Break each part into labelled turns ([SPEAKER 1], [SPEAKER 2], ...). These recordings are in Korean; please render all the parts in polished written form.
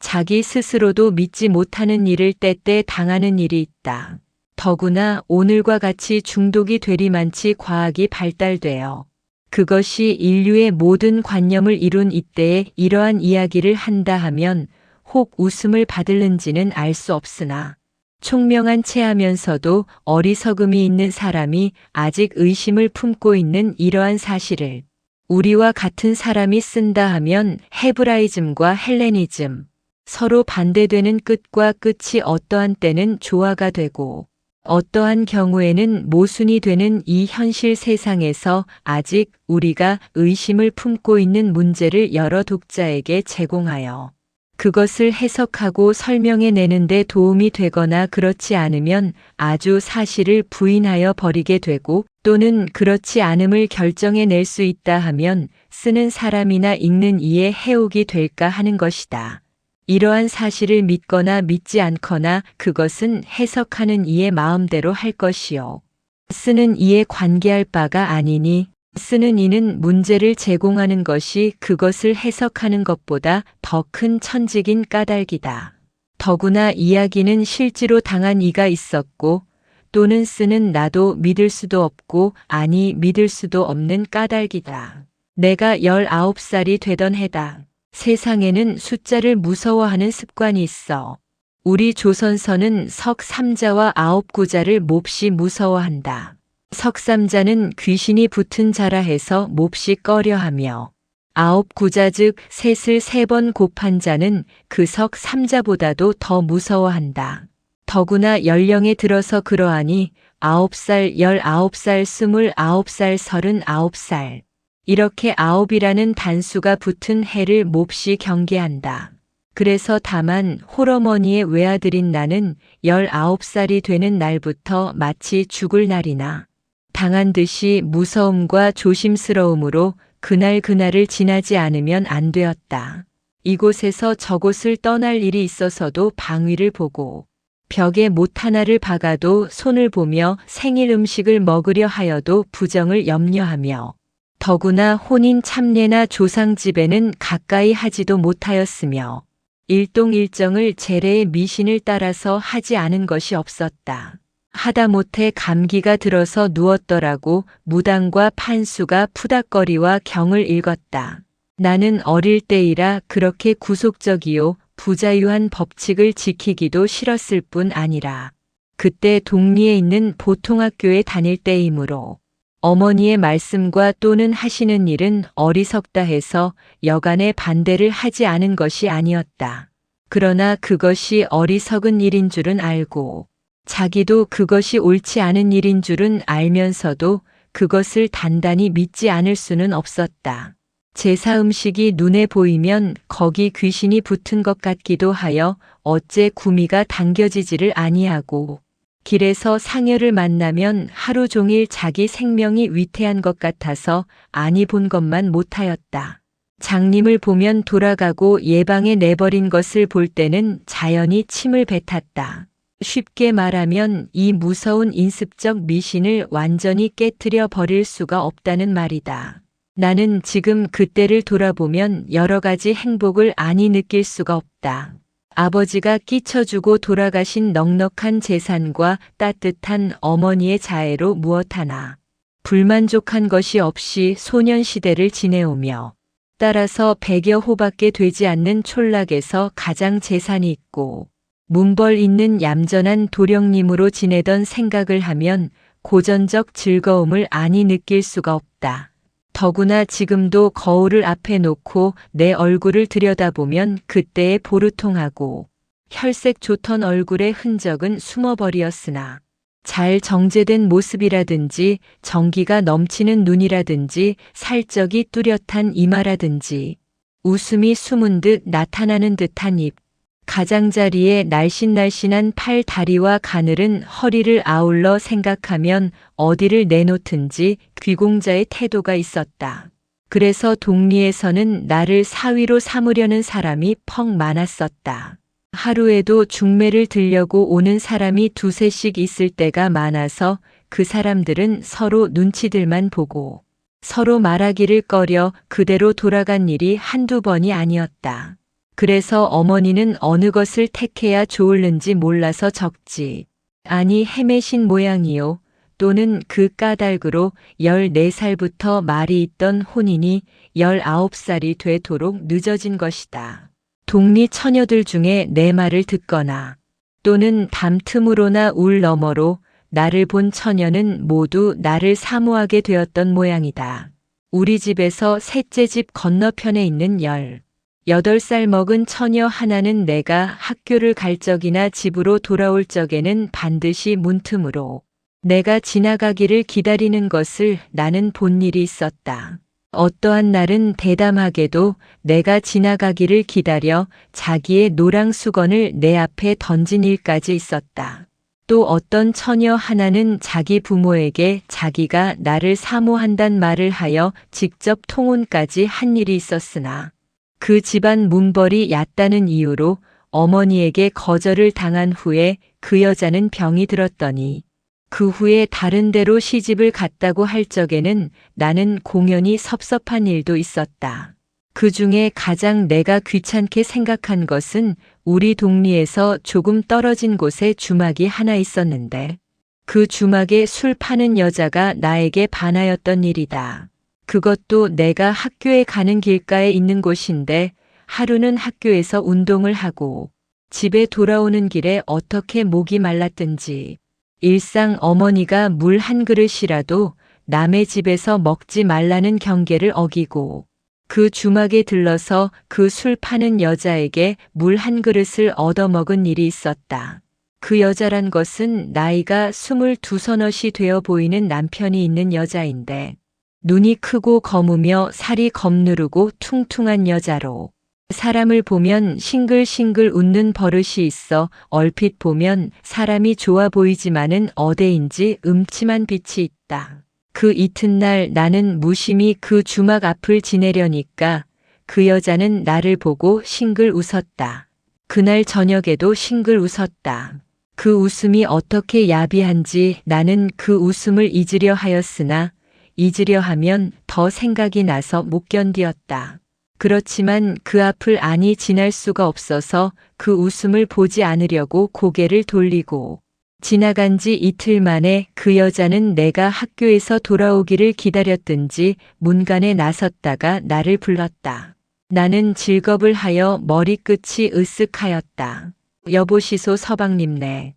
[SPEAKER 1] 자기 스스로도 믿지 못하는 일을 때때 당하는 일이 있다. 더구나 오늘과 같이 중독이 되리만치 과학이 발달되어 그것이 인류의 모든 관념을 이룬 이때에 이러한 이야기를 한다 하면 혹 웃음을 받을는지는 알 수 없으나 총명한 체하면서도 어리석음이 있는 사람이 아직 의심을 품고 있는 이러한 사실을 우리와 같은 사람이 쓴다 하면 헤브라이즘과 헬레니즘, 서로 반대되는 끝과 끝이 어떠한 때는 조화가 되고 어떠한 경우에는 모순이 되는 이 현실 세상에서 아직 우리가 의심을 품고 있는 문제를 여러 독자에게 제공하여 그것을 해석하고 설명해 내는데 도움이 되거나 그렇지 않으면 아주 사실을 부인하여 버리게 되고 또는 그렇지 않음을 결정해 낼 수 있다 하면 쓰는 사람이나 읽는 이의 해옥이 될까 하는 것이다. 이러한 사실을 믿거나 믿지 않거나 그것은 해석하는 이의 마음대로 할 것이요. 쓰는 이에 관계할 바가 아니니 쓰는 이는 문제를 제공하는 것이 그것을 해석하는 것보다 더 큰 천직인 까닭이다. 더구나 이야기는 실제로 당한 이가 있었고 또는 쓰는 나도 믿을 수도 없고 아니 믿을 수도 없는 까닭이다. 내가 19살이 되던 해다. 세상에는 숫자를 무서워하는 습관이 있어. 우리 조선서는 석삼자와 아홉구자를 몹시 무서워한다. 석삼자는 귀신이 붙은 자라 해서 몹시 꺼려하며 아홉구자 즉 셋을 3번 곱한 자는 그 석삼자보다도 더 무서워한다. 더구나 연령에 들어서 그러하니 9살, 19살, 29살, 39살 이렇게 9이라는 단수가 붙은 해를 몹시 경계한다. 그래서 다만 홀어머니의 외아들인 나는 19살이 되는 날부터 마치 죽을 날이나 당한 듯이 무서움과 조심스러움으로 그날을 지나지 않으면 안 되었다. 이곳에서 저곳을 떠날 일이 있어서도 방위를 보고 벽에 못 하나를 박아도 손을 보며 생일 음식을 먹으려 하여도 부정을 염려하며 더구나 혼인 참례나 조상 집에는 가까이 하지도 못하였으며 일동일정을 제례의 미신을 따라서 하지 않은 것이 없었다. 하다못해 감기가 들어서 누웠더라고 무당과 판수가 푸닥거리와 경을 읽었다. 나는 어릴 때이라 그렇게 구속적이요 부자유한 법칙을 지키기도 싫었을 뿐 아니라 그때 동리에 있는 보통학교에 다닐 때이므로 어머니의 말씀과 또는 하시는 일은 어리석다 해서 여간에 반대를 하지 않은 것이 아니었다. 그러나 그것이 어리석은 일인 줄은 알고 자기도 그것이 옳지 않은 일인 줄은 알면서도 그것을 단단히 믿지 않을 수는 없었다. 제사 음식이 눈에 보이면 거기 귀신이 붙은 것 같기도 하여 어째 구미가 당겨지지를 아니하고 길에서 상여를 만나면 하루 종일 자기 생명이 위태한 것 같아서 아니 본 것만 못하였다. 장님을 보면 돌아가고 예방에 내버린 것을 볼 때는 자연히 침을 뱉었다. 쉽게 말하면 이 무서운 인습적 미신을 완전히 깨트려 버릴 수가 없다는 말이다. 나는 지금 그때를 돌아보면 여러 가지 행복을 아니 느낄 수가 없다. 아버지가 끼쳐주고 돌아가신 넉넉한 재산과 따뜻한 어머니의 자애로 무엇 하나 불만족한 것이 없이 소년시대를 지내오며 따라서 100여 호밖에 되지 않는 촌락에서 가장 재산이 있고 문벌 있는 얌전한 도령님으로 지내던 생각을 하면 고전적 즐거움을 아니 느낄 수가 없다. 더구나 지금도 거울을 앞에 놓고 내 얼굴을 들여다보면 그때의 보루통하고 혈색 좋던 얼굴의 흔적은 숨어버리었으나 잘 정제된 모습이라든지 정기가 넘치는 눈이라든지 살적이 뚜렷한 이마라든지 웃음이 숨은 듯 나타나는 듯한 입, 가장자리에 날씬날씬한 팔, 다리와 가늘은 허리를 아울러 생각하면 어디를 내놓든지 귀공자의 태도가 있었다. 그래서 동리에서는 나를 사위로 삼으려는 사람이 퍽 많았었다. 하루에도 중매를 들려고 오는 사람이 두세씩 있을 때가 많아서 그 사람들은 서로 눈치들만 보고 서로 말하기를 꺼려 그대로 돌아간 일이 한두 번이 아니었다. 그래서 어머니는 어느 것을 택해야 좋을는지 몰라서 적지. 아니 헤매신 모양이요. 또는 그 까닭으로 14살부터 말이 있던 혼인이 19살이 되도록 늦어진 것이다. 동리 처녀들 중에 내 말을 듣거나 또는 담틈으로나 울 너머로 나를 본 처녀는 모두 나를 사모하게 되었던 모양이다. 우리 집에서 셋째 집 건너편에 있는 18살 먹은 처녀 하나는 내가 학교를 갈 적이나 집으로 돌아올 적에는 반드시 문틈으로 내가 지나가기를 기다리는 것을 나는 본 일이 있었다. 어떠한 날은 대담하게도 내가 지나가기를 기다려 자기의 노랑 수건을 내 앞에 던진 일까지 있었다. 또 어떤 처녀 하나는 자기 부모에게 자기가 나를 사모한단 말을 하여 직접 통혼까지 한 일이 있었으나 그 집안 문벌이 얕다는 이유로 어머니에게 거절을 당한 후에 그 여자는 병이 들었더니 그 후에 다른 데로 시집을 갔다고 할 적에는 나는 공연히 섭섭한 일도 있었다. 그 중에 가장 내가 귀찮게 생각한 것은 우리 동리에서 조금 떨어진 곳에 주막이 하나 있었는데 그 주막에 술 파는 여자가 나에게 반하였던 일이다. 그것도 내가 학교에 가는 길가에 있는 곳인데 하루는 학교에서 운동을 하고 집에 돌아오는 길에 어떻게 목이 말랐든지 일상 어머니가 물 한 그릇이라도 남의 집에서 먹지 말라는 경계를 어기고 그 주막에 들러서 그 술 파는 여자에게 물 한 그릇을 얻어먹은 일이 있었다. 그 여자란 것은 나이가 22서너시 되어 보이는 남편이 있는 여자인데 눈이 크고 검으며 살이 검누르고 퉁퉁한 여자로 사람을 보면 싱글싱글 웃는 버릇이 있어 얼핏 보면 사람이 좋아 보이지만은 어디인지 음침한 빛이 있다. 그 이튿날 나는 무심히 그 주막 앞을 지내려니까 그 여자는 나를 보고 싱글 웃었다. 그날 저녁에도 싱글 웃었다. 그 웃음이 어떻게 야비한지 나는 그 웃음을 잊으려 하였으나 잊으려 하면 더 생각이 나서 못 견디었다. 그렇지만 그 앞을 아니 지날 수가 없어서 그 웃음을 보지 않으려고 고개를 돌리고 지나간 지 이틀 만에 그 여자는 내가 학교에서 돌아오기를 기다렸든지 문간에 나섰다가 나를 불렀다. 나는 질겁을 하여 머리끝이 으쓱하였다. 여보시소 서방님네.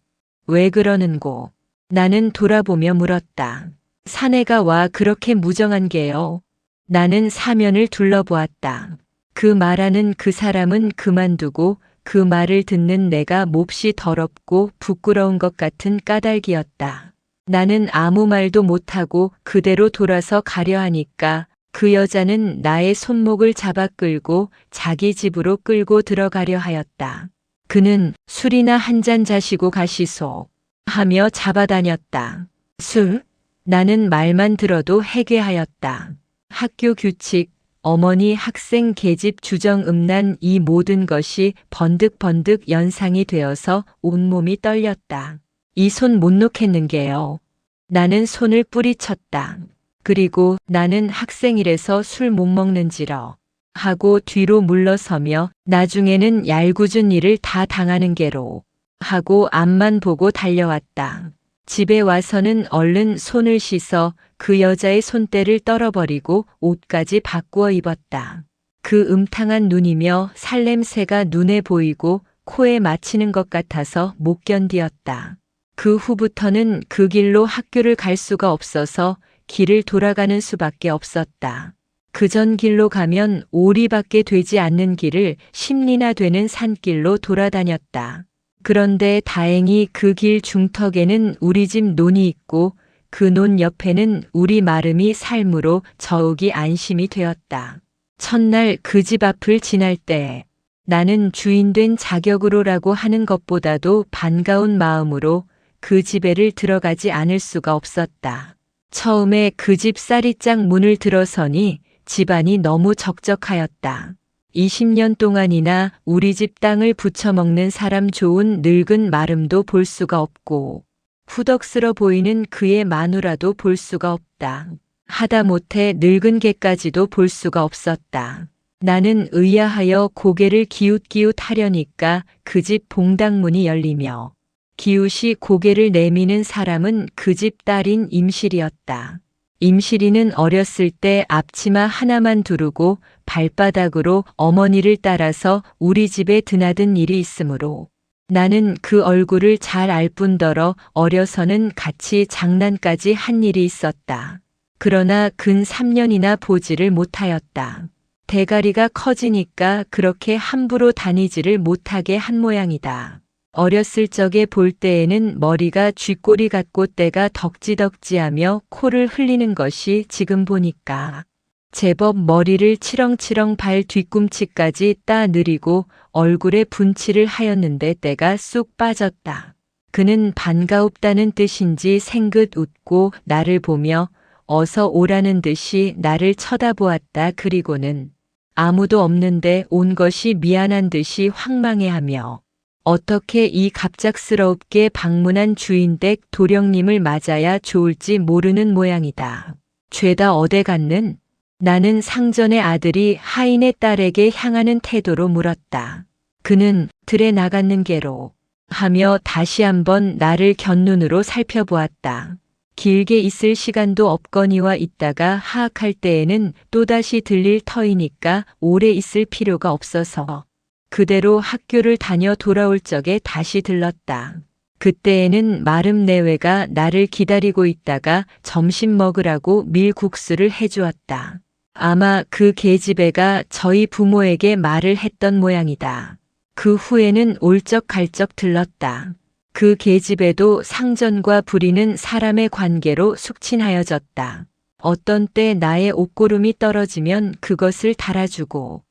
[SPEAKER 1] 왜 그러는고? 나는 돌아보며 물었다. 사내가 와 그렇게 무정한 게요. 나는 사면을 둘러보았다. 그 말하는 그 사람은 그만두고 그 말을 듣는 내가 몹시 더럽고 부끄러운 것 같은 까닭이었다. 나는 아무 말도 못하고 그대로 돌아서 가려 하니까 그 여자는 나의 손목을 잡아 끌고 자기 집으로 끌고 들어가려 하였다. 그는 술이나 한 잔 자시고 가시소 하며 잡아다녔다. 술? 나는 말만 들어도 해괴하였다. 학교 규칙, 어머니 학생 계집 주정 음란 이 모든 것이 번득번득 연상이 되어서 온몸이 떨렸다. 이 손 못 놓겠는게요. 나는 손을 뿌리쳤다. 그리고 나는 학생이라서 술 못 먹는지러 하고 뒤로 물러서며 나중에는 얄궂은 일을 다 당하는 게로 하고 앞만 보고 달려왔다. 집에 와서는 얼른 손을 씻어 그 여자의 손때를 떨어버리고 옷까지 바꾸어 입었다. 그 음탕한 눈이며 살냄새가 눈에 보이고 코에 맞히는 것 같아서 못 견디었다. 그 후부터는 그 길로 학교를 갈 수가 없어서 길을 돌아가는 수밖에 없었다. 그전 길로 가면 오리밖에 되지 않는 길을 10리나 되는 산길로 돌아다녔다. 그런데 다행히 그 길 중턱에는 우리 집 논이 있고 그 논 옆에는 우리 마름이 살므로 더욱이 안심이 되었다. 첫날 그 집 앞을 지날 때 나는 주인된 자격으로라고 하는 것보다도 반가운 마음으로 그 집에를 들어가지 않을 수가 없었다. 처음에 그 집 쌀이짝 문을 들어서니 집안이 너무 적적하였다. 20년 동안이나 우리 집 땅을 부쳐먹는 사람 좋은 늙은 마름도 볼 수가 없고 후덕스러 보이는 그의 마누라도 볼 수가 없다. 하다못해 늙은 개까지도 볼 수가 없었다. 나는 의아하여 고개를 기웃기웃하려니까 그 집 봉당문이 열리며 기웃이 고개를 내미는 사람은 그 집 딸인 임실이었다. 임실이는 어렸을 때 앞치마 하나만 두르고 발바닥으로 어머니를 따라서 우리 집에 드나든 일이 있으므로 나는 그 얼굴을 잘 알 뿐더러 어려서는 같이 장난까지 한 일이 있었다. 그러나 근 3년이나 보지를 못하였다. 대가리가 커지니까 그렇게 함부로 다니지를 못하게 한 모양이다. 어렸을 적에 볼 때에는 머리가 쥐꼬리 같고 때가 덕지덕지하며 코를 흘리는 것이 지금 보니까 제법 머리를 치렁치렁 발 뒤꿈치까지 따 느리고 얼굴에 분칠을 하였는데 때가 쑥 빠졌다. 그는 반가웁다는 뜻인지 생긋 웃고 나를 보며 어서 오라는 듯이 나를 쳐다보았다. 그리고는 아무도 없는데 온 것이 미안한 듯이 황망해하며 어떻게 이 갑작스럽게 방문한 주인댁 도령님을 맞아야 좋을지 모르는 모양이다. 죄다 어디 갔는? 나는 상전의 아들이 하인의 딸에게 향하는 태도로 물었다. 그는 들에 나갔는 게로 하며 다시 한번 나를 곁눈으로 살펴보았다. 길게 있을 시간도 없거니와 있다가 하악할 때에는 또다시 들릴 터이니까 오래 있을 필요가 없어서 그대로 학교를 다녀 돌아올 적에 다시 들렀다. 그때에는 마름 내외가 나를 기다리고 있다가 점심 먹으라고 밀국수를 해주었다. 아마 그 계집애가 저희 부모에게 말을 했던 모양이다. 그 후에는 올적갈적 들렀다. 그 계집애도 상전과 부리는 사람의 관계로 숙친하여졌다. 어떤 때 나의 옷고름이 떨어지면 그것을 달아주고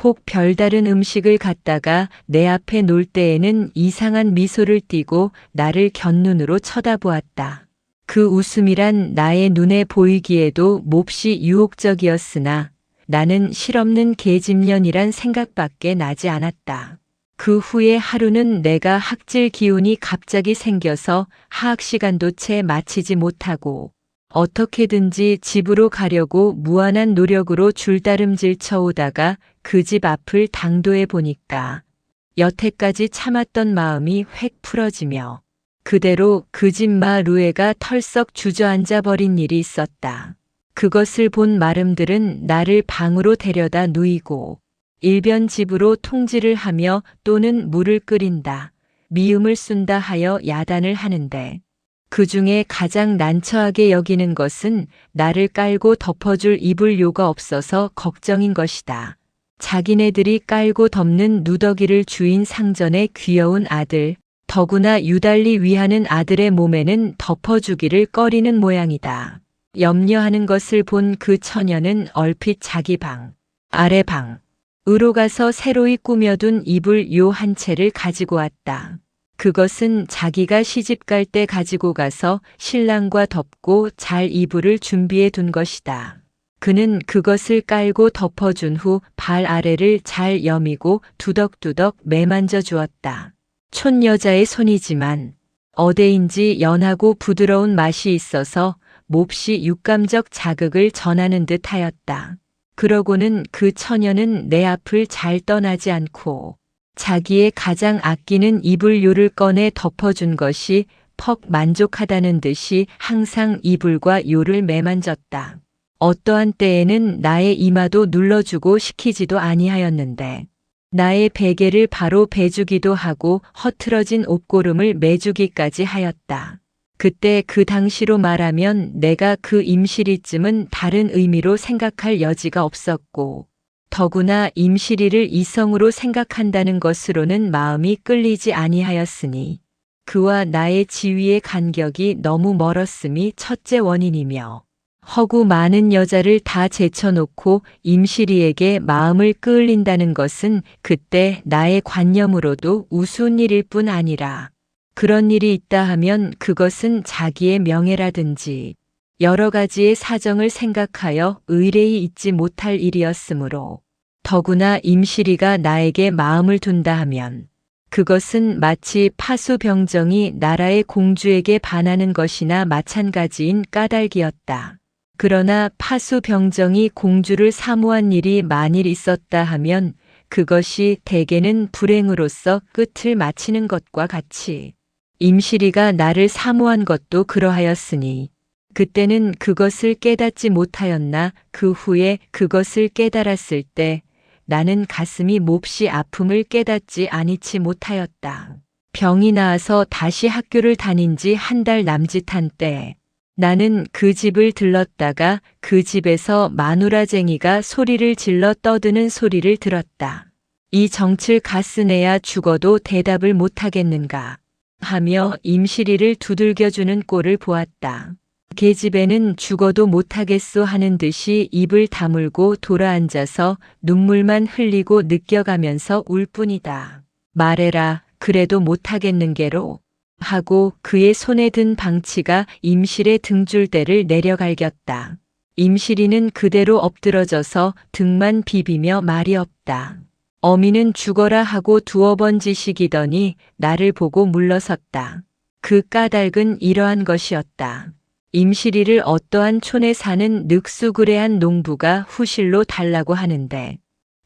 [SPEAKER 1] 혹 별다른 음식을 갖다가 내 앞에 놓을 때에는 이상한 미소를 띠고 나를 곁눈으로 쳐다보았다. 그 웃음이란 나의 눈에 보이기에도 몹시 유혹적이었으나 나는 실없는 계집년이란 생각밖에 나지 않았다. 그 후에 하루는 내가 학질 기운이 갑자기 생겨서 하학 시간도 채 마치지 못하고 어떻게든지 집으로 가려고 무한한 노력으로 줄다름질 쳐오다가 그 집 앞을 당도해 보니까 여태까지 참았던 마음이 획 풀어지며 그대로 그 집 마루에가 털썩 주저앉아 버린 일이 있었다. 그것을 본 마름들은 나를 방으로 데려다 누이고 일변 집으로 통지를 하며 또는 물을 끓인다, 미음을 쏜다 하여 야단을 하는데 그 중에 가장 난처하게 여기는 것은 나를 깔고 덮어줄 이불 요가 없어서 걱정인 것이다. 자기네들이 깔고 덮는 누더기를 주인 상전의 귀여운 아들, 더구나 유달리 위하는 아들의 몸에는 덮어주기를 꺼리는 모양이다. 염려하는 것을 본 그 처녀는 얼핏 자기 방, 아래 방으로 가서 새로이 꾸며둔 이불 요 한 채를 가지고 왔다. 그것은 자기가 시집갈 때 가지고 가서 신랑과 덮고 잘 이불을 준비해 둔 것이다. 그는 그것을 깔고 덮어준 후 발 아래를 잘 여미고 두덕두덕 매만져 주었다. 촌여자의 손이지만 어대인지 연하고 부드러운 맛이 있어서 몹시 육감적 자극을 전하는 듯 하였다. 그러고는 그 처녀는 내 앞을 잘 떠나지 않고 자기의 가장 아끼는 이불요를 꺼내 덮어준 것이 퍽 만족하다는 듯이 항상 이불과 요를 매만졌다. 어떠한 때에는 나의 이마도 눌러주고 시키지도 아니하였는데 나의 베개를 바로 베주기도 하고 허틀어진 옷고름을 매주기까지 하였다. 그때 그 당시로 말하면 내가 그 임실이쯤은 다른 의미로 생각할 여지가 없었고 더구나 임실이를 이성으로 생각한다는 것으로는 마음이 끌리지 아니하였으니 그와 나의 지위의 간격이 너무 멀었음이 첫째 원인이며 허구 많은 여자를 다 제쳐놓고 임실이에게 마음을 끌린다는 것은 그때 나의 관념으로도 우스운 일일 뿐 아니라 그런 일이 있다 하면 그것은 자기의 명예라든지 여러 가지의 사정을 생각하여 의뢰히 잊지 못할 일이었으므로 더구나 임실이가 나에게 마음을 둔다 하면 그것은 마치 파수병정이 나라의 공주에게 반하는 것이나 마찬가지인 까닭이었다. 그러나 파수병정이 공주를 사모한 일이 만일 있었다 하면 그것이 대개는 불행으로서 끝을 마치는 것과 같이 임실이가 나를 사모한 것도 그러하였으니 그때는 그것을 깨닫지 못하였나 그 후에 그것을 깨달았을 때 나는 가슴이 몹시 아픔을 깨닫지 아니치 못하였다. 병이 나아서 다시 학교를 다닌 지 한 달 남짓한 때 나는 그 집을 들렀다가 그 집에서 마누라쟁이가 소리를 질러 떠드는 소리를 들었다. 이 정칠 가스내야 죽어도 대답을 못하겠는가 하며 임실이를 두들겨주는 꼴을 보았다. 계집애는 죽어도 못하겠소 하는 듯이 입을 다물고 돌아앉아서 눈물만 흘리고 느껴가면서 울 뿐이다. 말해라, 그래도 못하겠는게로 하고 그의 손에 든 방치가 임실의 등줄대를 내려갈겼다. 임실이는 그대로 엎드러져서 등만 비비며 말이 없다. 어미는 죽어라 하고 두어 번 지식이더니 나를 보고 물러섰다. 그 까닭은 이러한 것이었다. 임실이를 어떠한 촌에 사는 늑수그레한 농부가 후실로 달라고 하는데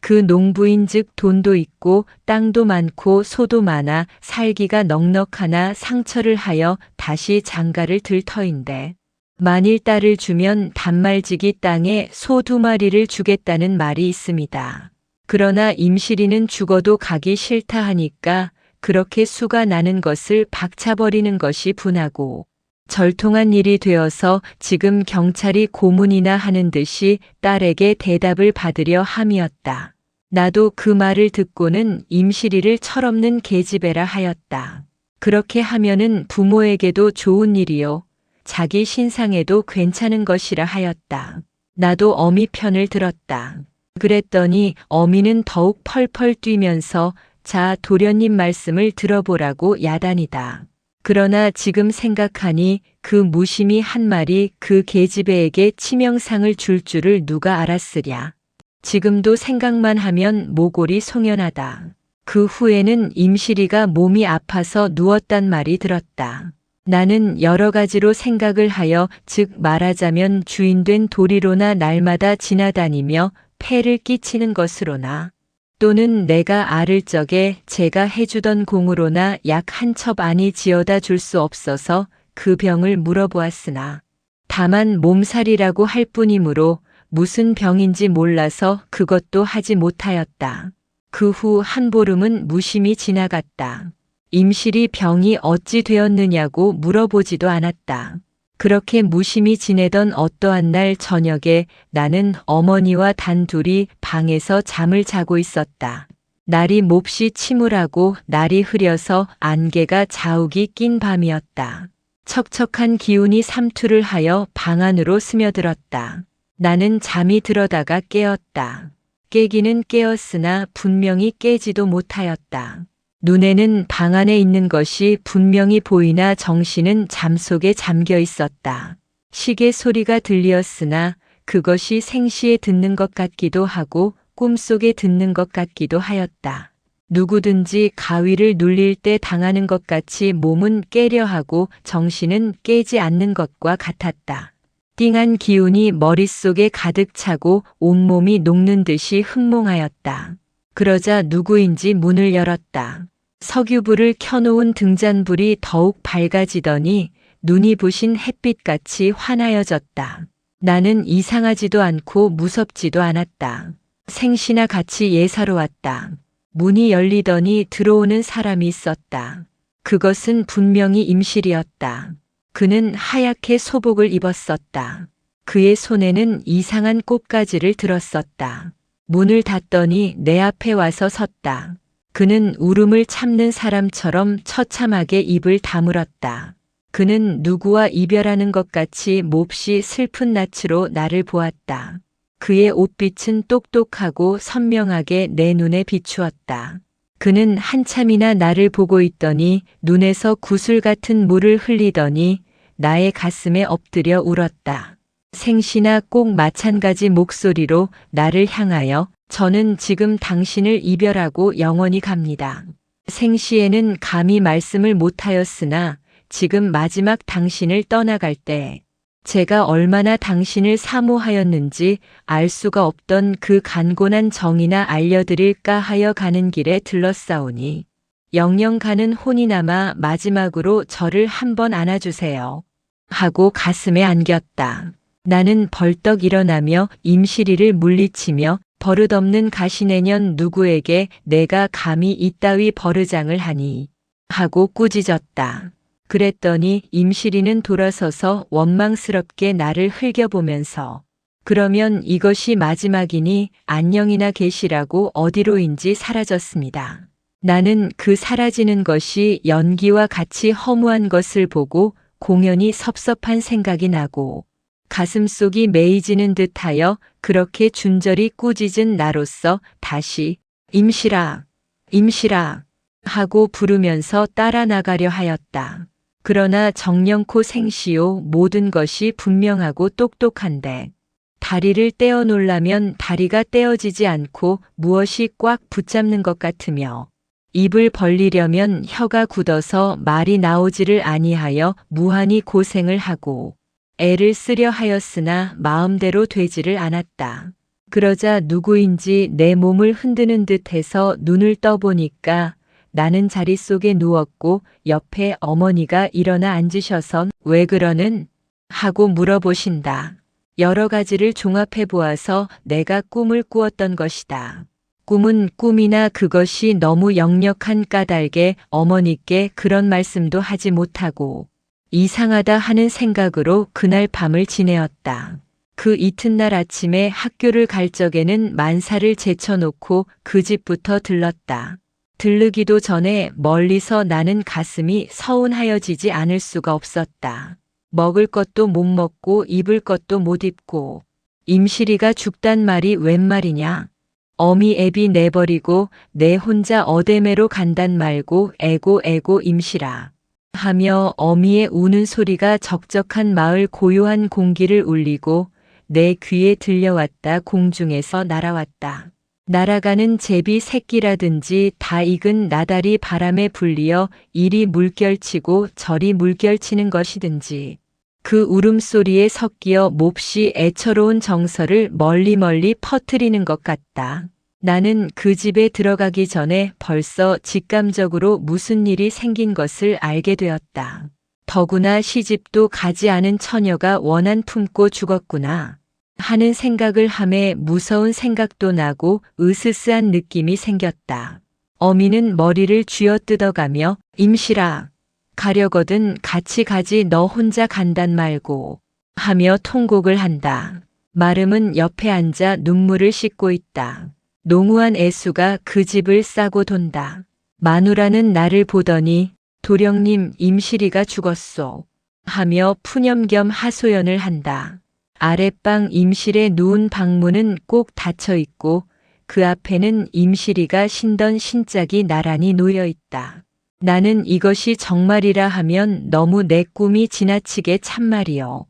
[SPEAKER 1] 그 농부인즉 돈도 있고 땅도 많고 소도 많아 살기가 넉넉하나 상처를 하여 다시 장가를 들 터인데 만일 딸을 주면 단말지기 땅에 소 2마리를 주겠다는 말이 있습니다. 그러나 임실이는 죽어도 가기 싫다 하니까 그렇게 수가 나는 것을 박차버리는 것이 분하고 절통한 일이 되어서 지금 경찰이 고문이나 하는 듯이 딸에게 대답을 받으려 함이었다. 나도 그 말을 듣고는 임실이를 철없는 계집애라 하였다. 그렇게 하면은 부모에게도 좋은 일이요. 자기 신상에도 괜찮은 것이라 하였다. 나도 어미 편을 들었다. 그랬더니 어미는 더욱 펄펄 뛰면서 자, 도련님 말씀을 들어보라고 야단이다. 그러나 지금 생각하니 그 무심히 한 말이 그 계집애에게 치명상을 줄 줄을 누가 알았으랴. 지금도 생각만 하면 모골이 송연하다. 그 후에는 임실이가 몸이 아파서 누웠단 말이 들었다. 나는 여러 가지로 생각을 하여 즉 말하자면 주인된 도리로나 날마다 지나다니며 폐를 끼치는 것으로나 또는 내가 아를 적에 제가 해주던 공으로나 약 한 첩 안이 지어다 줄 수 없어서 그 병을 물어보았으나 다만 몸살이라고 할 뿐이므로 무슨 병인지 몰라서 그것도 하지 못하였다. 그 후 한 보름은 무심히 지나갔다. 임실이 병이 어찌 되었느냐고 물어보지도 않았다. 그렇게 무심히 지내던 어떠한 날 저녁에 나는 어머니와 단둘이 방에서 잠을 자고 있었다. 날이 몹시 침울하고 날이 흐려서 안개가 자욱이 낀 밤이었다. 척척한 기운이 삼투를 하여 방 안으로 스며들었다. 나는 잠이 들어다가 깨었다. 깨기는 깨었으나 분명히 깨지도 못하였다. 눈에는 방 안에 있는 것이 분명히 보이나 정신은 잠 속에 잠겨 있었다. 시계 소리가 들리었으나 그것이 생시에 듣는 것 같기도 하고 꿈속에 듣는 것 같기도 하였다. 누구든지 가위를 눌릴 때 당하는 것 같이 몸은 깨려 하고 정신은 깨지 않는 것과 같았다. 띵한 기운이 머릿속에 가득 차고 온몸이 녹는 듯이 흥몽하였다. 그러자 누구인지 문을 열었다. 석유불을 켜놓은 등잔불이 더욱 밝아지더니 눈이 부신 햇빛같이 환하여졌다. 나는 이상하지도 않고 무섭지도 않았다. 생시나 같이 예사로웠다. 문이 열리더니 들어오는 사람이 있었다. 그것은 분명히 임실이었다. 그는 하얗게 소복을 입었었다. 그의 손에는 이상한 꽃가지를 들었었다. 문을 닫더니 내 앞에 와서 섰다. 그는 울음을 참는 사람처럼 처참하게 입을 다물었다. 그는 누구와 이별하는 것 같이 몹시 슬픈 낯으로 나를 보았다. 그의 옷빛은 똑똑하고 선명하게 내 눈에 비추었다. 그는 한참이나 나를 보고 있더니 눈에서 구슬 같은 물을 흘리더니 나의 가슴에 엎드려 울었다. 생시나 꼭 마찬가지 목소리로 나를 향하여 저는 지금 당신을 이별하고 영원히 갑니다. 생시에는 감히 말씀을 못하였으나 지금 마지막 당신을 떠나갈 때 제가 얼마나 당신을 사모하였는지 알 수가 없던 그 간곤한 정이나 알려드릴까 하여 가는 길에 들렀사오니 영영 가는 혼이 남아 마지막으로 저를 한번 안아주세요. 하고 가슴에 안겼다. 나는 벌떡 일어나며 임실이를 물리치며 버릇없는 가시내년 누구에게 내가 감히 이따위 버르장을 하니 하고 꾸짖었다. 그랬더니 임실이는 돌아서서 원망스럽게 나를 흘겨보면서 그러면 이것이 마지막이니 안녕이나 계시라고 어디로인지 사라졌습니다. 나는 그 사라지는 것이 연기와 같이 허무한 것을 보고 공연히 섭섭한 생각이 나고 가슴속이 메이지는 듯하여 그렇게 준절히 꾸짖은 나로서 다시 임실아, 임실아 하고 부르면서 따라 나가려 하였다. 그러나 정령코 생시요 모든 것이 분명하고 똑똑한데 다리를 떼어 놓으려면 다리가 떼어지지 않고 무엇이 꽉 붙잡는 것 같으며 입을 벌리려면 혀가 굳어서 말이 나오지를 아니하여 무한히 고생을 하고 애를 쓰려 하였으나 마음대로 되지를 않았다. 그러자 누구인지 내 몸을 흔드는 듯해서 눈을 떠보니까 나는 자리 속에 누웠고 옆에 어머니가 일어나 앉으셔선 왜 그러는? 하고 물어보신다. 여러 가지를 종합해 보아서 내가 꿈을 꾸었던 것이다. 꿈은 꿈이나 그것이 너무 역력한 까닭에 어머니께 그런 말씀도 하지 못하고 이상하다 하는 생각으로 그날 밤을 지내었다. 그 이튿날 아침에 학교를 갈 적에는 만사를 제쳐놓고 그 집부터 들렀다. 들르기도 전에 멀리서 나는 가슴이 서운하여지지 않을 수가 없었다. 먹을 것도 못 먹고 입을 것도 못 입고 임실이가 죽단 말이 웬 말이냐. 어미 애비 내버리고 내 혼자 어대매로 간단 말고 애고 임실아 하며 어미의 우는 소리가 적적한 마을 고요한 공기를 울리고 내 귀에 들려왔다. 공중에서 날아왔다. 날아가는 제비 새끼라든지 다 익은 나달이 바람에 불리어 이리 물결치고 저리 물결치는 것이든지 그 울음소리에 섞여 몹시 애처로운 정서를 멀리 퍼뜨리는 것 같다. 나는 그 집에 들어가기 전에 벌써 직감적으로 무슨 일이 생긴 것을 알게 되었다. 더구나 시집도 가지 않은 처녀가 원한 품고 죽었구나 하는 생각을 하매 무서운 생각도 나고 으스스한 느낌이 생겼다. 어미는 머리를 쥐어뜯어가며 임실아 가려거든 같이 가지 너 혼자 간단 말고 하며 통곡을 한다. 마름은 옆에 앉아 눈물을 씻고 있다. 농후한 애수가 그 집을 싸고 돈다. 마누라는 나를 보더니 도령님 임실이가 죽었소 하며 푸념 겸 하소연을 한다. 아랫방 임실에 누운 방문은 꼭 닫혀 있고 그 앞에는 임실이가 신던 신짝이 나란히 놓여 있다. 나는 이것이 정말이라 하면 너무 내 꿈이 지나치게 참말이요.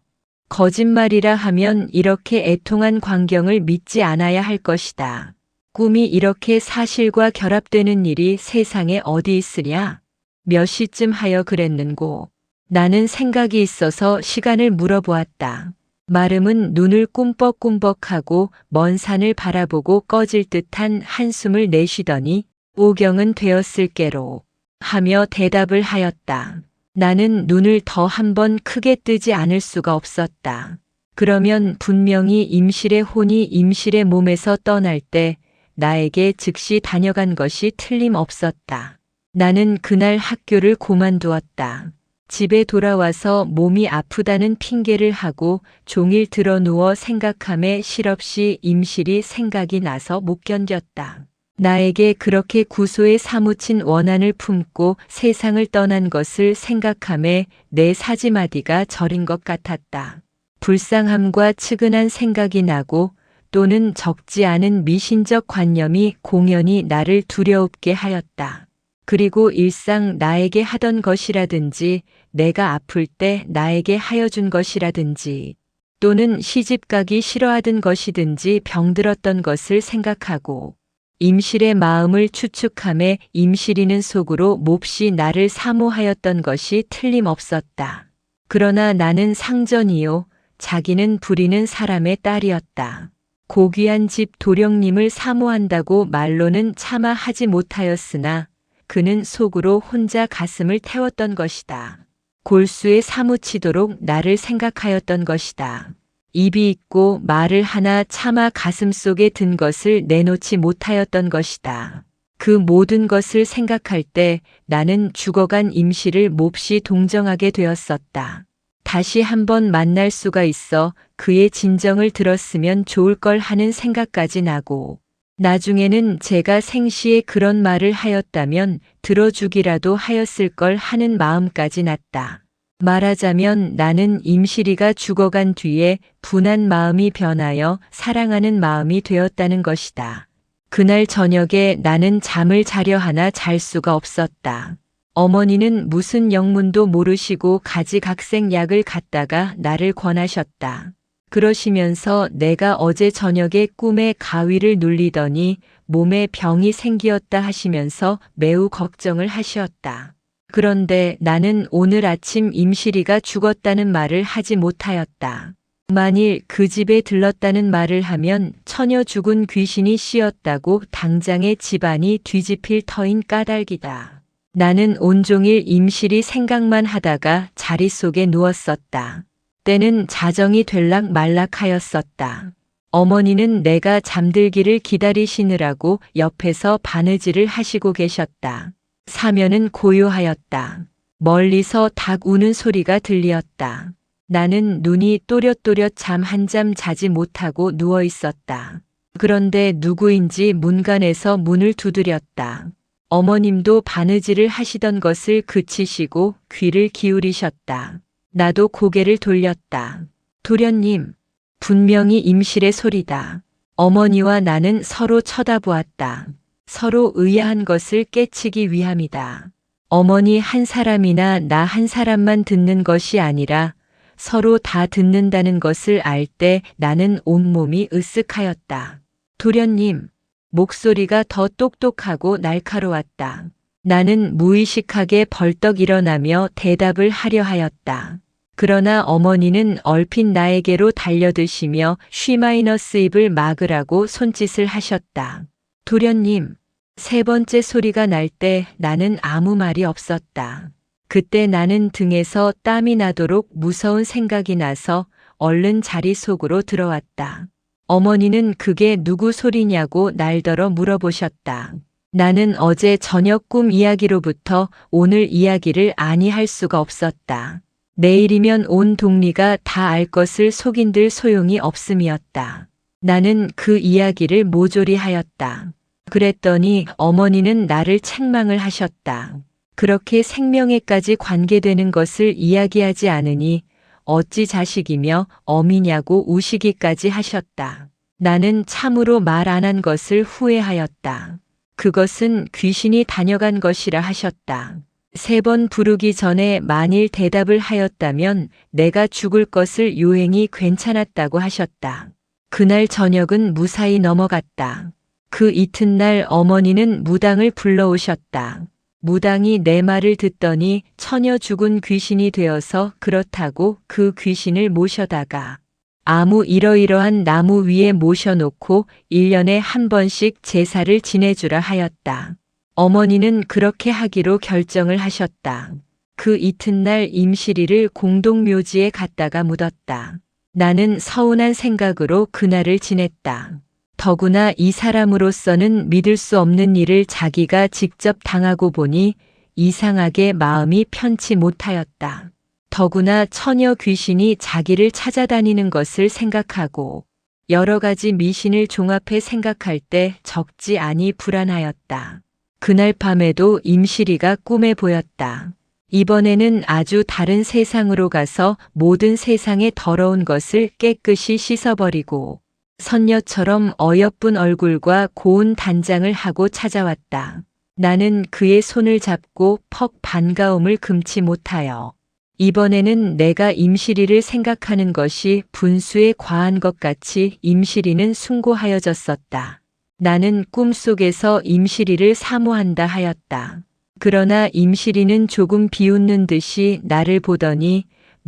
[SPEAKER 1] 거짓말이라 하면 이렇게 애통한 광경을 믿지 않아야 할 것이다. 꿈이 이렇게 사실과 결합되는 일이 세상에 어디 있으랴? 몇 시쯤 하여 그랬는고. 나는 생각이 있어서 시간을 물어보았다. 마름은 눈을 꿈뻑꿈뻑하고 먼 산을 바라보고 꺼질 듯한 한숨을 내쉬더니 오경은 되었을게로 하며 대답을 하였다. 나는 눈을 더 한 번 크게 뜨지 않을 수가 없었다. 그러면 분명히 임실의 혼이 임실의 몸에서 떠날 때 나에게 즉시 다녀간 것이 틀림없었다. 나는 그날 학교를 그만두었다. 집에 돌아와서 몸이 아프다는 핑계를 하고 종일 드러누워 생각함에 실없이 임실이 생각이 나서 못 견뎠다. 나에게 그렇게 구소에 사무친 원한을 품고 세상을 떠난 것을 생각함에 내 사지마디가 저린 것 같았다. 불쌍함과 측은한 생각이 나고 또는 적지 않은 미신적 관념이 공연히 나를 두려웁게 하였다. 그리고 일상 나에게 하던 것이라든지 내가 아플 때 나에게 하여준 것이라든지 또는 시집가기 싫어하던 것이든지 병들었던 것을 생각하고 임실의 마음을 추측함에 임실이는 속으로 몹시 나를 사모하였던 것이 틀림없었다. 그러나 나는 상전이요 자기는 부리는 사람의 딸이었다. 고귀한 집 도령님을 사모한다고 말로는 차마 하지 못하였으나 그는 속으로 혼자 가슴을 태웠던 것이다. 골수에 사무치도록 나를 생각하였던 것이다. 입이 있고 말을 하나 차마 가슴속에 든 것을 내놓지 못하였던 것이다. 그 모든 것을 생각할 때 나는 죽어간 임씨를 몹시 동정하게 되었었다. 다시 한번 만날 수가 있어 그의 진정을 들었으면 좋을 걸 하는 생각까지 나고, 나중에는 제가 생시에 그런 말을 하였다면 들어주기라도 하였을 걸 하는 마음까지 났다. 말하자면 나는 임실이가 죽어간 뒤에 분한 마음이 변하여 사랑하는 마음이 되었다는 것이다. 그날 저녁에 나는 잠을 자려 하나 잘 수가 없었다. 어머니는 무슨 영문도 모르시고 가지각색 약을 갖다가 나를 권하셨다. 그러시면서 내가 어제 저녁에 꿈에 가위를 눌리더니 몸에 병이 생기었다 하시면서 매우 걱정을 하시었다. 그런데 나는 오늘 아침 임실이가 죽었다는 말을 하지 못하였다. 만일 그 집에 들렀다는 말을 하면 처녀 죽은 귀신이 씌었다고 당장에 집안이 뒤집힐 터인 까닭이다. 나는 온종일 임실이 생각만 하다가 자리 속에 누웠었다. 때는 자정이 될락 말락하였었다. 어머니는 내가 잠들기를 기다리시느라고 옆에서 바느질을 하시고 계셨다. 사면은 고요하였다. 멀리서 닭 우는 소리가 들리었다. 나는 눈이 또렷또렷 잠 한잠 자지 못하고 누워 있었다. 그런데 누구인지 문간에서 문을 두드렸다. 어머님도 바느질을 하시던 것을 그치시고 귀를 기울이셨다. 나도 고개를 돌렸다. 도련님, 분명히 임실의 소리다. 어머니와 나는 서로 쳐다보았다. 서로 의아한 것을 깨치기 위함이다. 어머니 한 사람이나 나 한 사람만 듣는 것이 아니라 서로 다 듣는다는 것을 알 때 나는 온몸이 으쓱하였다. 도련님, 목소리가 더 똑똑하고 날카로웠다. 나는 무의식하게 벌떡 일어나며 대답을 하려 하였다. 그러나 어머니는 얼핏 나에게로 달려드시며 C'입을 막으라고 손짓을 하셨다. 도련님, 세 번째 소리가 날 때 나는 아무 말이 없었다. 그때 나는 등에서 땀이 나도록 무서운 생각이 나서 얼른 자리 속으로 들어왔다. 어머니는 그게 누구 소리냐고 날더러 물어보셨다. 나는 어제 저녁 꿈 이야기로부터 오늘 이야기를 아니할 수가 없었다. 내일이면 온 동리가 다 알 것을 속인들 소용이 없음이었다. 나는 그 이야기를 모조리 하였다. 그랬더니 어머니는 나를 책망을 하셨다. 그렇게 생명에까지 관계되는 것을 이야기하지 않으니 어찌 자식이며 어미냐고 우시기까지 하셨다. 나는 참으로 말 안 한 것을 후회하였다. 그것은 귀신이 다녀간 것이라 하셨다. 3번 부르기 전에 만일 대답을 하였다면 내가 죽을 것을 요행이 괜찮았다고 하셨다. 그날 저녁은 무사히 넘어갔다. 그 이튿날 어머니는 무당을 불러오셨다. 무당이 내 말을 듣더니 처녀 죽은 귀신이 되어서 그렇다고 그 귀신을 모셔다가 아무 이러이러한 나무 위에 모셔놓고 1년에 한 번씩 제사를 지내주라 하였다. 어머니는 그렇게 하기로 결정을 하셨다. 그 이튿날 임실이를 공동묘지에 갖다가 묻었다. 나는 서운한 생각으로 그날을 지냈다. 더구나 이 사람으로서는 믿을 수 없는 일을 자기가 직접 당하고 보니 이상하게 마음이 편치 못하였다. 더구나 처녀 귀신이 자기를 찾아다니는 것을 생각하고 여러 가지 미신을 종합해 생각할 때 적지 않이 불안하였다. 그날 밤에도 임실이가 꿈에 보였다. 이번에는 아주 다른 세상으로 가서 모든 세상의 더러운 것을 깨끗이 씻어버리고 선녀처럼 어여쁜 얼굴과 고운 단장을 하고 찾아왔다. 나는 그의 손을 잡고 퍽 반가움을 금치 못하여 이번에는 내가 임실이를 생각하는 것이 분수에 과한 것 같이 임실이는 숭고하여졌었다. 나는 꿈속에서 임실이를 사모한다 하였다. 그러나 임실이는 조금 비웃는 듯이 나를 보더니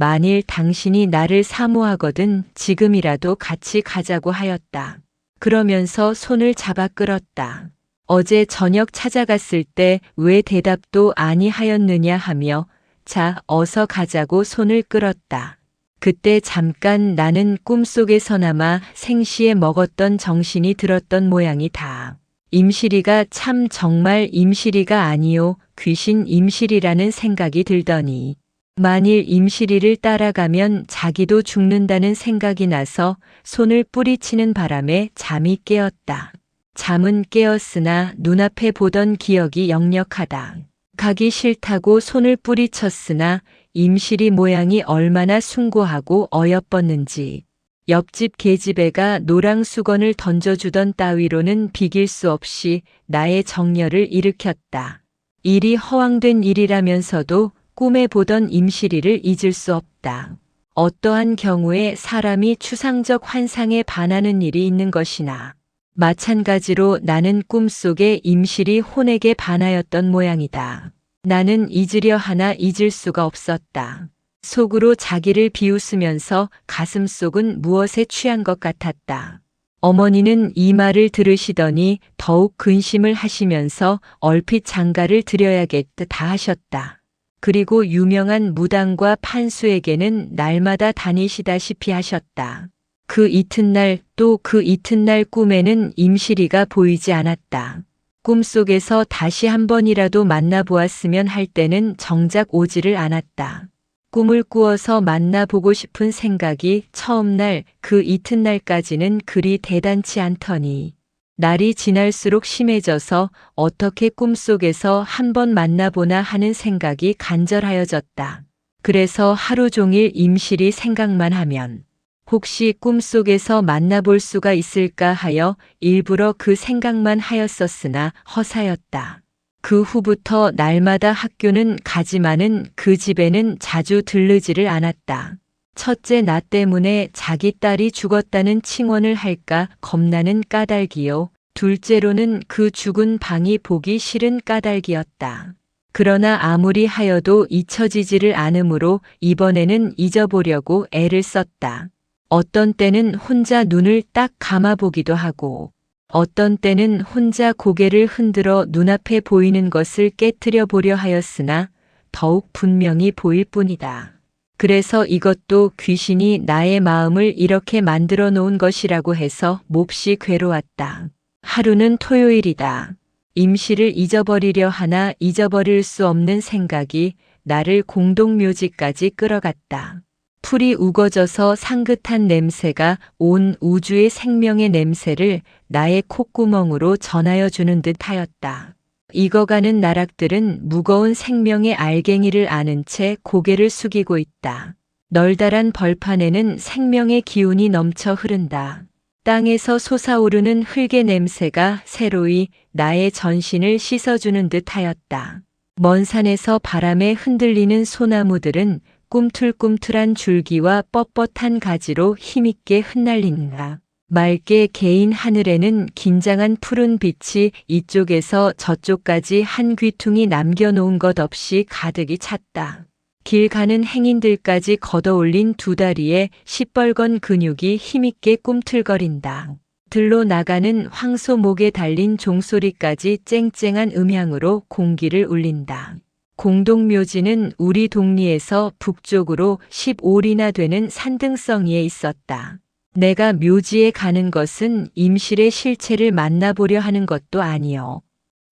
[SPEAKER 1] 만일 당신이 나를 사모하거든 지금이라도 같이 가자고 하였다. 그러면서 손을 잡아 끌었다. 어제 저녁 찾아갔을 때 왜 대답도 아니하였느냐 하며 자, 어서 가자고 손을 끌었다. 그때 잠깐 나는 꿈속에서나마 생시에 먹었던 정신이 들었던 모양이다. 임실이가 참 정말 임실이가 아니요 귀신 임실이라는 생각이 들더니 만일 임실이를 따라가면 자기도 죽는다는 생각이 나서 손을 뿌리치는 바람에 잠이 깨었다. 잠은 깨었으나 눈앞에 보던 기억이 역력하다. 가기 싫다고 손을 뿌리쳤으나 임실이 모양이 얼마나 숭고하고 어여뻤는지 옆집 계집애가 노랑 수건을 던져주던 따위로는 비길 수 없이 나의 정열을 일으켰다. 일이 허황된 일이라면서도 꿈에 보던 임실이를 잊을 수 없다. 어떠한 경우에 사람이 추상적 환상에 반하는 일이 있는 것이나 마찬가지로 나는 꿈속에 임실이 혼에게 반하였던 모양이다. 나는 잊으려 하나 잊을 수가 없었다. 속으로 자기를 비웃으면서 가슴속은 무엇에 취한 것 같았다. 어머니는 이 말을 들으시더니 더욱 근심을 하시면서 얼핏 장가를 드려야겠다 하셨다. 그리고 유명한 무당과 판수에게는 날마다 다니시다시피 하셨다. 그 이튿날 또 그 이튿날 꿈에는 임실이가 보이지 않았다. 꿈속에서 다시 한 번이라도 만나보았으면 할 때는 정작 오지를 않았다. 꿈을 꾸어서 만나보고 싶은 생각이 처음날 그 이튿날까지는 그리 대단치 않더니 날이 지날수록 심해져서 어떻게 꿈속에서 한 번 만나보나 하는 생각이 간절하여졌다. 그래서 하루 종일 임실이 생각만 하면 혹시 꿈속에서 만나볼 수가 있을까 하여 일부러 그 생각만 하였었으나 허사였다. 그 후부터 날마다 학교는 가지만은 그 집에는 자주 들르지를 않았다. 첫째 나 때문에 자기 딸이 죽었다는 칭언을 할까 겁나는 까닭이요. 둘째로는 그 죽은 방이 보기 싫은 까닭이었다. 그러나 아무리 하여도 잊혀지지를 않으므로 이번에는 잊어보려고 애를 썼다. 어떤 때는 혼자 눈을 딱 감아보기도 하고 어떤 때는 혼자 고개를 흔들어 눈앞에 보이는 것을 깨트려 보려 하였으나 더욱 분명히 보일 뿐이다. 그래서 이것도 귀신이 나의 마음을 이렇게 만들어 놓은 것이라고 해서 몹시 괴로웠다. 하루는 토요일이다. 임시를 잊어버리려 하나 잊어버릴 수 없는 생각이 나를 공동묘지까지 끌어갔다. 풀이 우거져서 상긋한 냄새가 온 우주의 생명의 냄새를 나의 콧구멍으로 전하여 주는 듯 하였다. 익어가는 나락들은 무거운 생명의 알갱이를 아는 채 고개를 숙이고 있다. 널달한 벌판에는 생명의 기운이 넘쳐 흐른다. 땅에서 솟아오르는 흙의 냄새가 새로이 나의 전신을 씻어주는 듯 하였다. 먼 산에서 바람에 흔들리는 소나무들은 꿈틀꿈틀한 줄기와 뻣뻣한 가지로 힘있게 흩날린다. 맑게 개인 하늘에는 긴장한 푸른 빛이 이쪽에서 저쪽까지 한 귀퉁이 남겨놓은 것 없이 가득히 찼다. 길 가는 행인들까지 걷어올린 두 다리에 시뻘건 근육이 힘있게 꿈틀거린다. 들로 나가는 황소 목에 달린 종소리까지 쨍쨍한 음향으로 공기를 울린다. 공동묘지는 우리 동리에서 북쪽으로 15리나 되는 산등성이에 있었다. 내가 묘지에 가는 것은 임실의 실체를 만나보려 하는 것도 아니요.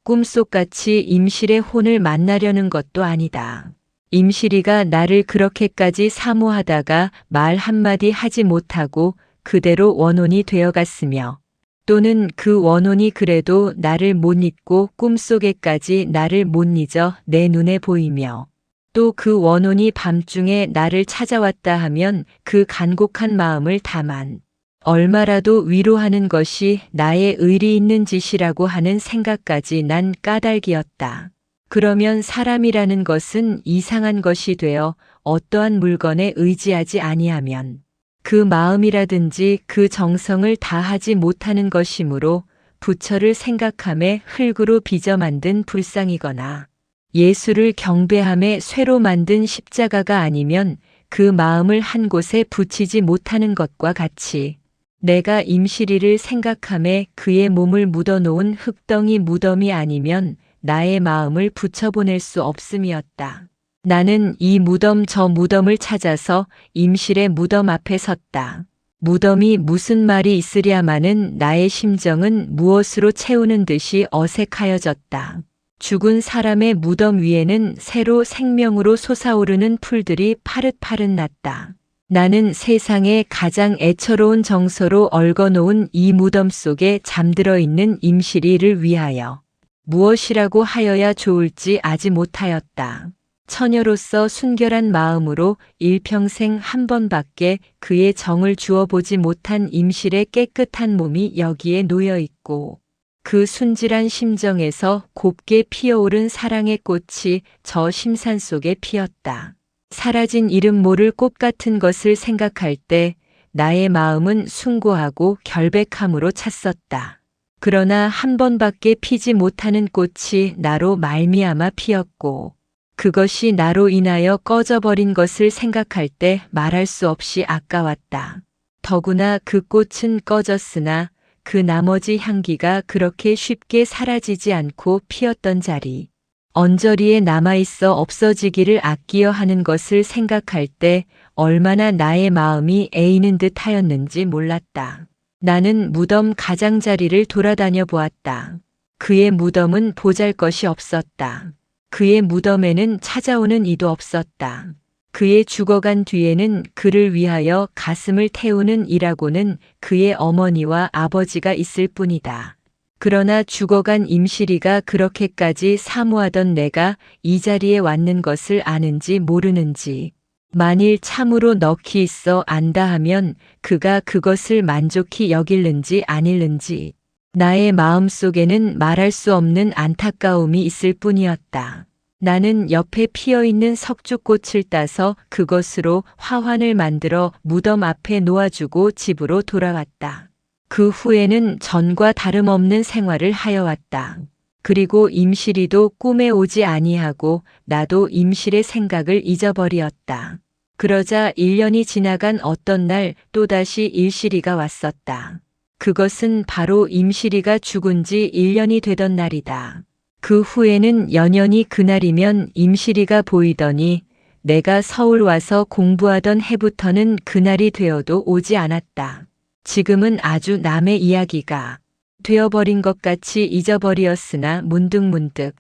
[SPEAKER 1] 꿈속같이 임실의 혼을 만나려는 것도 아니다. 임실이가 나를 그렇게까지 사모하다가 말 한마디 하지 못하고 그대로 원혼이 되어갔으며 또는 그 원혼이 그래도 나를 못 잊고 꿈속에까지 나를 못 잊어 내 눈에 보이며 또 그 원혼이 밤중에 나를 찾아왔다 하면 그 간곡한 마음을 다만 얼마라도 위로하는 것이 나의 의리 있는 짓이라고 하는 생각까지 난 까닭이었다. 그러면 사람이라는 것은 이상한 것이 되어 어떠한 물건에 의지하지 아니하면 그 마음이라든지 그 정성을 다하지 못하는 것이므로 부처를 생각함에 흙으로 빚어 만든 불상이거나 예수를 경배함에 쇠로 만든 십자가가 아니면 그 마음을 한 곳에 붙이지 못하는 것과 같이 내가 임실이를 생각함에 그의 몸을 묻어놓은 흙덩이 무덤이 아니면 나의 마음을 붙여보낼 수 없음이었다. 나는 이 무덤 저 무덤을 찾아서 임실의 무덤 앞에 섰다. 무덤이 무슨 말이 있으랴마는 나의 심정은 무엇으로 채우는 듯이 어색하여졌다. 죽은 사람의 무덤 위에는 새로 생명으로 솟아오르는 풀들이 파릇파릇 났다. 나는 세상에 가장 애처로운 정서로 얽어놓은 이 무덤 속에 잠들어 있는 임실이를 위하여 무엇이라고 하여야 좋을지 아지 못하였다. 처녀로서 순결한 마음으로 일평생 한 번밖에 그의 정을 주어보지 못한 임실의 깨끗한 몸이 여기에 놓여 있고 그 순질한 심정에서 곱게 피어오른 사랑의 꽃이 저 심산 속에 피었다. 사라진 이름 모를 꽃 같은 것을 생각할 때 나의 마음은 숭고하고 결백함으로 찼었다. 그러나 한 번밖에 피지 못하는 꽃이 나로 말미암아 피었고 그것이 나로 인하여 꺼져버린 것을 생각할 때 말할 수 없이 아까웠다. 더구나 그 꽃은 꺼졌으나 그 나머지 향기가 그렇게 쉽게 사라지지 않고 피었던 자리, 언저리에 남아있어 없어지기를 아끼어 하는 것을 생각할 때 얼마나 나의 마음이 애이는 듯 하였는지 몰랐다. 나는 무덤 가장자리를 돌아다녀 보았다. 그의 무덤은 보잘것이 없었다. 그의 무덤에는 찾아오는 이도 없었다. 그의 죽어간 뒤에는 그를 위하여 가슴을 태우는 이라고는 그의 어머니와 아버지가 있을 뿐이다. 그러나 죽어간 임실이가 그렇게까지 사모하던 내가 이 자리에 왔는 것을 아는지 모르는지, 만일 참으로 넋이 있어 안다 하면 그가 그것을 만족히 여길는지 아닐는지, 나의 마음 속에는 말할 수 없는 안타까움이 있을 뿐이었다. 나는 옆에 피어있는 석죽꽃을 따서 그것으로 화환을 만들어 무덤 앞에 놓아주고 집으로 돌아왔다. 그 후에는 전과 다름없는 생활을 하여왔다. 그리고 임실이도 꿈에 오지 아니하고 나도 임실의 생각을 잊어버리었다. 그러자 1년이 지나간 어떤 날 또다시 일실이가 왔었다. 그것은 바로 임실이가 죽은 지 1년이 되던 날이다. 그 후에는 연연히 그날이면 임실이가 보이더니 내가 서울 와서 공부하던 해부터는 그날이 되어도 오지 않았다. 지금은 아주 남의 이야기가 되어버린 것 같이 잊어버리었으나 문득문득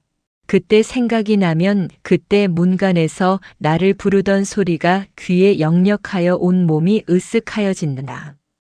[SPEAKER 1] 그때 생각이 나면 그때 문간에서 나를 부르던 소리가 귀에 역력하여 온 몸이 으쓱하여진다.